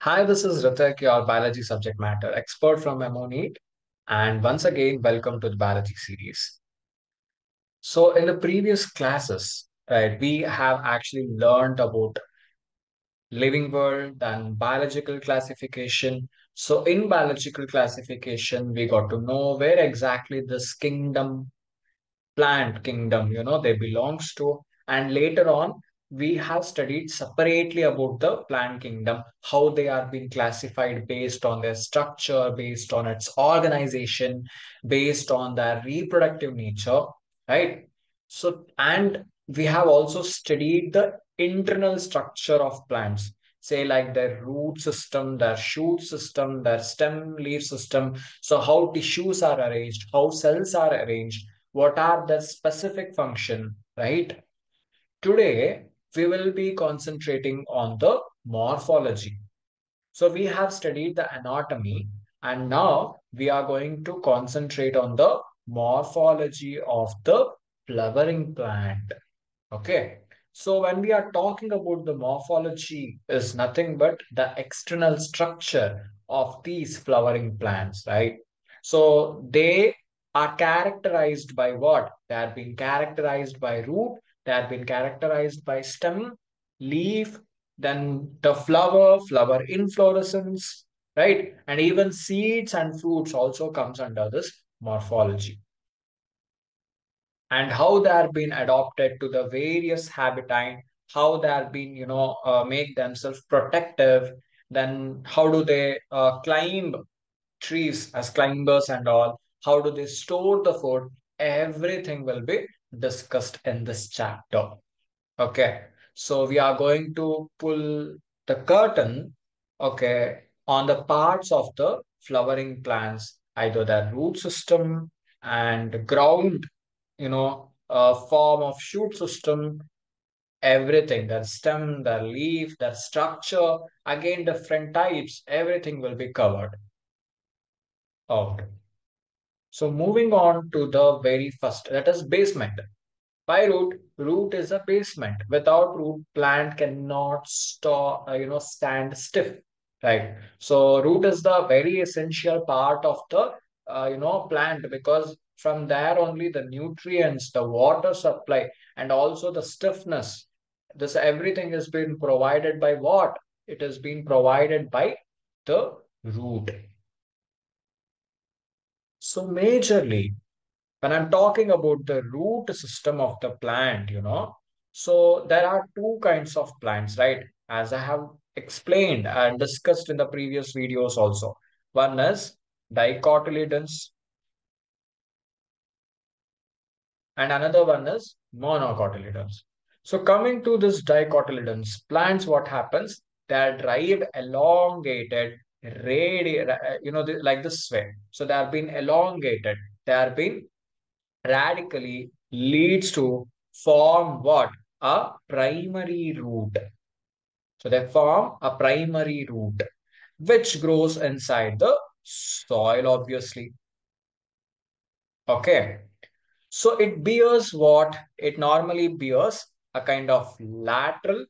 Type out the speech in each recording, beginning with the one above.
Hi, this is Rethik, your biology subject matter expert from MemoNeet. And once again, welcome to the biology series. So, in the previous classes, right, we have actually learned about living world and biological classification. So, in biological classification, we got to know where exactly this kingdom plant kingdom they belongs to, and later on we have studied separately about the plant kingdom, how they are being classified based on their structure, based on its organization, based on their reproductive nature, right? So, and we have also studied the internal structure of plants, say like their root system, their shoot system, their stem leaf system. So how tissues are arranged, how cells are arranged, what are the specific function, right? Today we will be concentrating on the morphology. So we have studied the anatomy, and now we are going to concentrate on the morphology of the flowering plant. Okay. So when we are talking about the morphology is nothing but the external structure of these flowering plants, right? So they are characterized by what? They are being characterized by root, they are being characterized by stem, leaf, then the flower inflorescence, right? And even seeds and fruits also comes under this morphology, and how they are being adopted to the various habitat, how they are being make themselves protective, then how do they climb trees as climbers and all, how do they store the food, everything will be discussed in this chapter. Okay, so we are going to pull the curtain, okay, on the parts of the flowering plants, either their root system and ground, form of shoot system, everything, their stem, their leaf, their structure, again, different types, everything will be covered out. So moving on to the very first, that is basement. By root, root is a basement. Without root, plant cannot stand stiff, right? So root is the very essential part of the, plant, because from there only the nutrients, the water supply, and also the stiffness. This everything is being provided by what? It is being provided by the root. So majorly, when I'm talking about the root system of the plant, so there are two kinds of plants, right? As I have explained and discussed in the previous videos also. One is dicotyledons and another one is monocotyledons. So coming to this dicotyledons, plants, what happens? They are drive elongated, like this way. So they are being elongated. They are being radically leads to form what? A primary root. So they form a primary root which grows inside the soil, obviously. Okay. So it bears what? It normally bears a kind of lateral.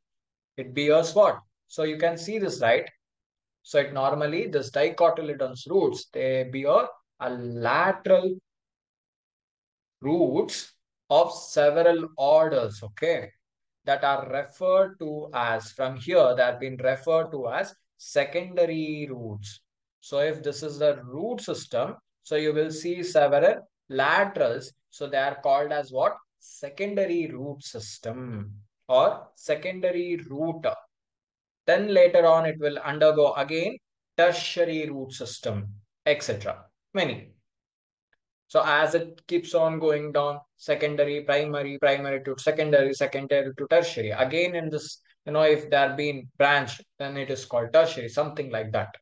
It bears what? So you can see this, right? So it normally, this dicotyledon's roots, they bear a lateral roots of several orders, okay, that are referred to as, from here, that have been referred to as secondary roots. So if this is the root system, so you will see several laterals. So they are called as what? Secondary root system or secondary root. Then later on, it will undergo again tertiary root system, etc. Many. So as it keeps on going down, secondary, primary, primary to secondary, secondary to tertiary. Again, in this, if they are being branched, then it is called tertiary, something like that.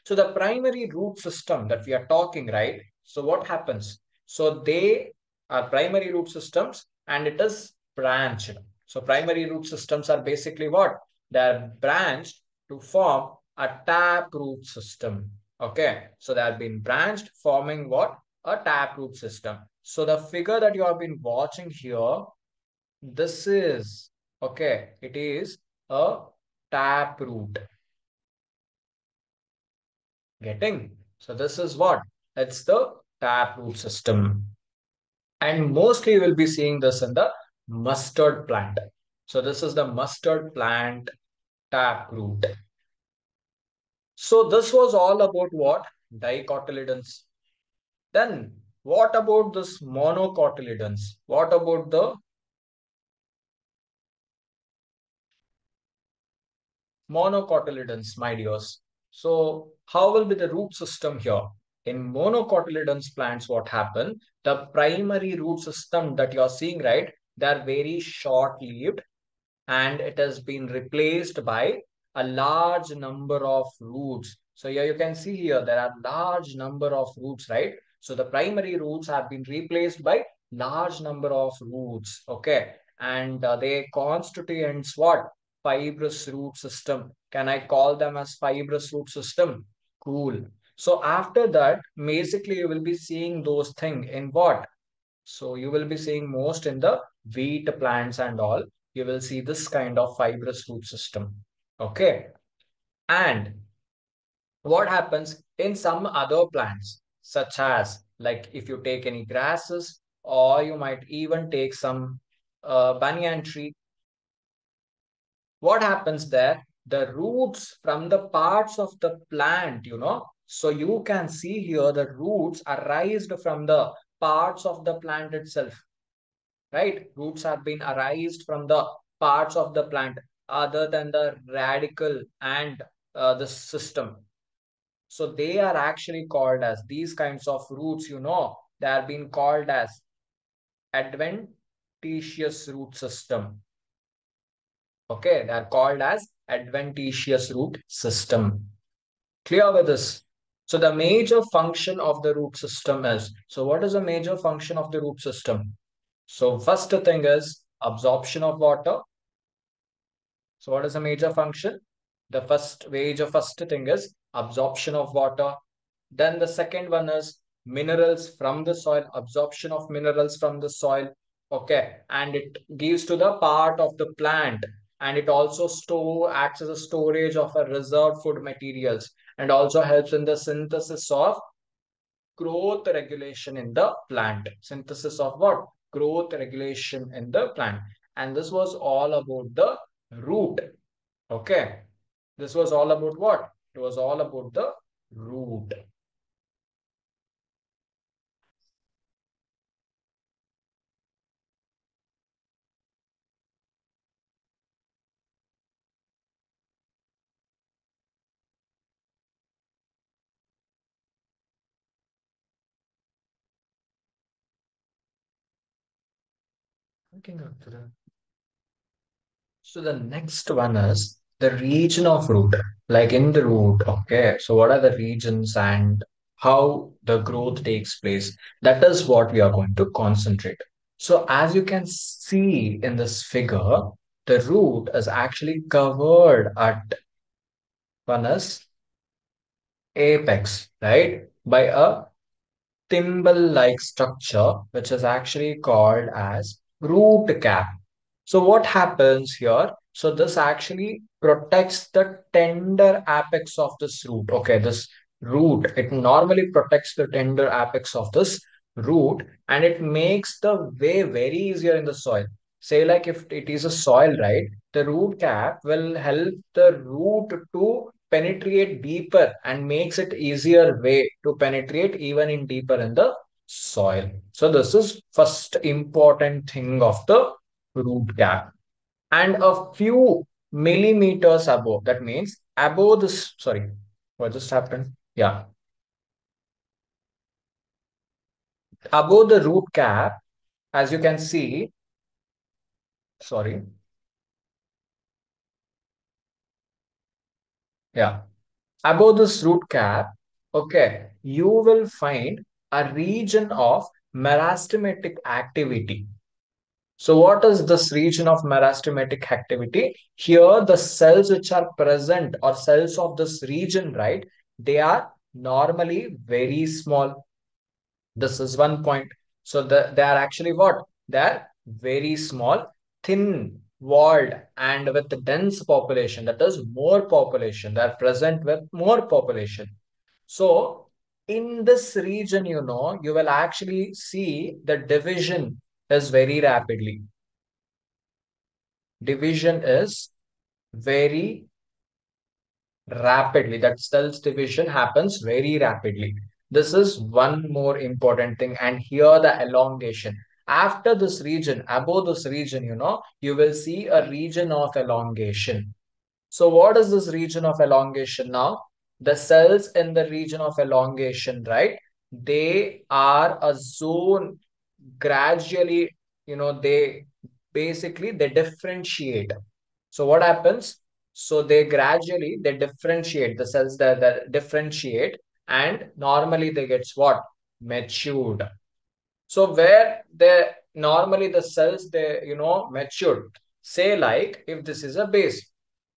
So the primary root system that we are talking, right? So what happens? So they are primary root systems and it is branched. So primary root systems are basically what? They are branched to form a tap root system. Okay. So they have been branched, forming what? A tap root system. So the figure that you have been watching here, this is, okay, it is a tap root. Getting? So this is what? It's the taproot system. And mostly you will be seeing this in the mustard plant. So this is the mustard plant taproot. So this was all about what? Dicotyledons. Then what about this monocotyledons? What about the monocotyledons, my dears? So how will be the root system here? In monocotyledons plants, what happen? The primary root system that you're seeing, right? They're very short-lived and it has been replaced by a large number of roots. So here you can see here, there are large number of roots, right? So the primary roots have been replaced by large number of roots, okay? And they constituents what? Fibrous root system. Can I call them as fibrous root system? Cool. So after that, basically you will be seeing those things in what? So you will be seeing most in the wheat plants and all. You will see this kind of fibrous root system. Okay. And what happens in some other plants, such as like if you take any grasses, or you might even take some banyan tree, what happens there? The roots from the parts of the plant, so you can see here the roots are raised from the parts of the plant itself, right? Roots have been arised from the parts of the plant other than the radicle and the system. So they are actually called as these kinds of roots, they are being called as adventitious root system. Okay, they are called as adventitious root system. Clear with this? So the major function of the root system is, so what is the major function of the root system? So first thing is absorption of water. So what is the major function? The first thing is absorption of water. Then the second one is minerals from the soil, absorption of minerals from the soil. Okay. And it gives to the part of the plant. And it also acts as a storage of a reserved food materials and also helps in the synthesis of growth regulation in the plant. Synthesis of what? Growth regulation in the plant. And this was all about the root. Okay. This was all about what? It was all about the root. Looking after that. So the next one is the region of root, like in the root. Okay. So what are the regions and how the growth takes place? That is what we are going to concentrate. So as you can see in this figure, the root is actually covered at one is apex, right? By a thimble-like structure, which is actually called as root cap. So what happens here? So this actually protects the tender apex of this root. Okay, this root, it normally protects the tender apex of this root and it makes the way very easier in the soil. Say like if it is a soil, right? The root cap will help the root to penetrate deeper and makes it easier way to penetrate even in deeper in the soil. So this is first important thing of the root cap. And a few millimeters above, that means above this, sorry, what just happened? Yeah, above the root cap, as you can see, sorry, yeah, above this root cap, okay, you will find a region of meristematic activity. So what is this region of meristematic activity? Here, the cells which are present or cells of this region, right? They are normally very small. This is one point. So they are actually what? They are very small, thin walled and with dense population. That is more population. They are present with more population. So in this region, you will actually see the division is very rapidly. Division is very rapidly. That cells division happens very rapidly. This is one more important thing. And here the elongation. After this region, above this region, you will see a region of elongation. So what is this region of elongation now? The cells in the region of elongation, right? They are a zone gradually, they basically they differentiate. So what happens? So they differentiate the cells that differentiate, and normally they gets what? Matured. So where they normally the cells they matured. Say like if this is a base,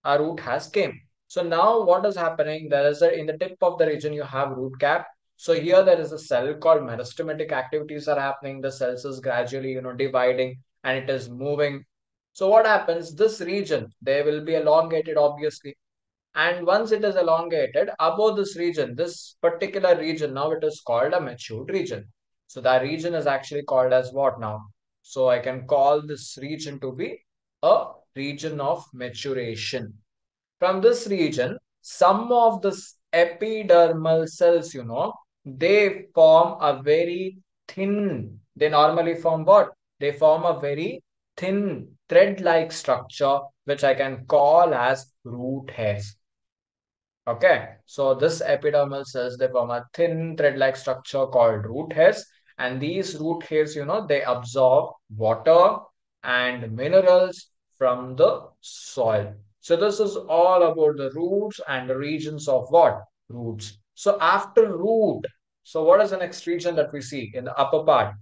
a root has came. So now what is happening? There is in the tip of the region you have root cap. So here there is a cell called meristematic activities are happening. The cells is gradually dividing and it is moving. So what happens? This region they will be elongated obviously, and once it is elongated above this region, this particular region, now it is called a matured region. So that region is actually called as what now? So I can call this region to be a region of maturation. From this region, some of the epidermal cells, they form a very thin, they normally form what? They form a very thin thread-like structure, which I can call as root hairs. Okay, so this epidermal cells they form a thin thread-like structure called root hairs, and these root hairs, they absorb water and minerals from the soil. So this is all about the roots and the regions of what? Roots. So after root, so what is the next region that we see in the upper part?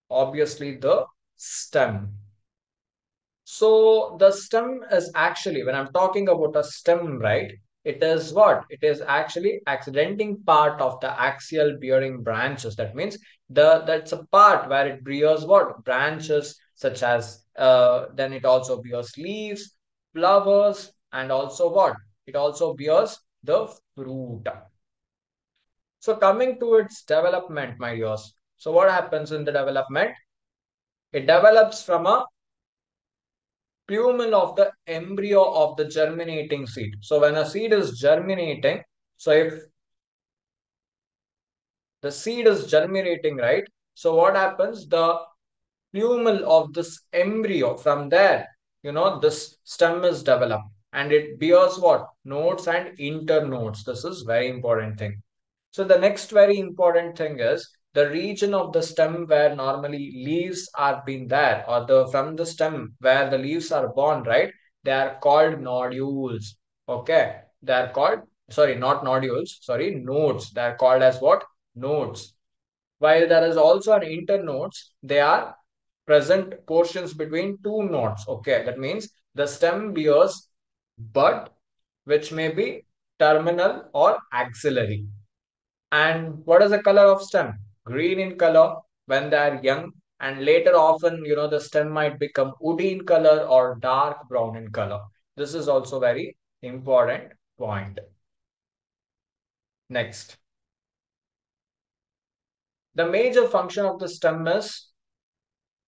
Obviously the stem. So the stem is actually, when I'm talking about a stem, right? It is what? It is actually accidenting part of the axial bearing branches. That means that's a part where it bears what? Branches such as then it also bears leaves, flowers, and also what? It also bears the fruit. So coming to its development, my dears. So what happens in the development? It develops from a plumule of the embryo of the germinating seed. So when a seed is germinating, so if the seed is germinating, right? So what happens? The plumule of this embryo from there, this stem is developed and it bears what? Nodes and internodes. This is very important thing. So the next very important thing is the region of the stem where normally leaves are being there, or the from the stem where the leaves are born, right? They are called nodules. Okay. They are called, sorry, not nodules, sorry, nodes. They are called as what? Nodes. While there is also an internodes, they are present portions between two nodes. Okay. That means the stem bears bud, which may be terminal or axillary. And what is the color of stem? Green in color when they are young, and later often, the stem might become woody in color or dark brown in color. This is also very important point. Next, the major function of the stem is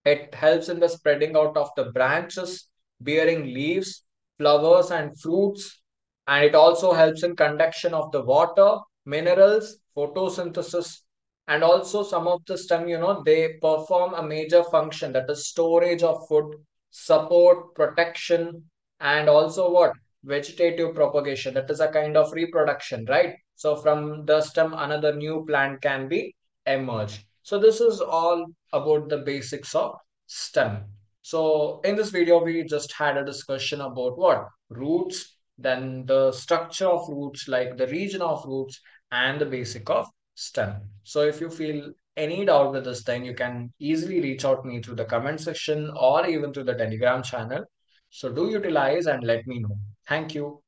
it helps in the spreading out of the branches, bearing leaves, flowers, and fruits. And it also helps in conduction of the water, minerals, photosynthesis. And also some of the stem, they perform a major function, that is storage of food, support, protection, and also what? Vegetative propagation. That is a kind of reproduction, right? So from the stem, another new plant can be emerged. So this is all about the basics of STEM. So in this video, we just had a discussion about what? Roots, then the structure of roots, like the region of roots, and the basic of STEM. So if you feel any doubt with this thing, you can easily reach out to me through the comment section or even through the Telegram channel. So do utilize and let me know. Thank you.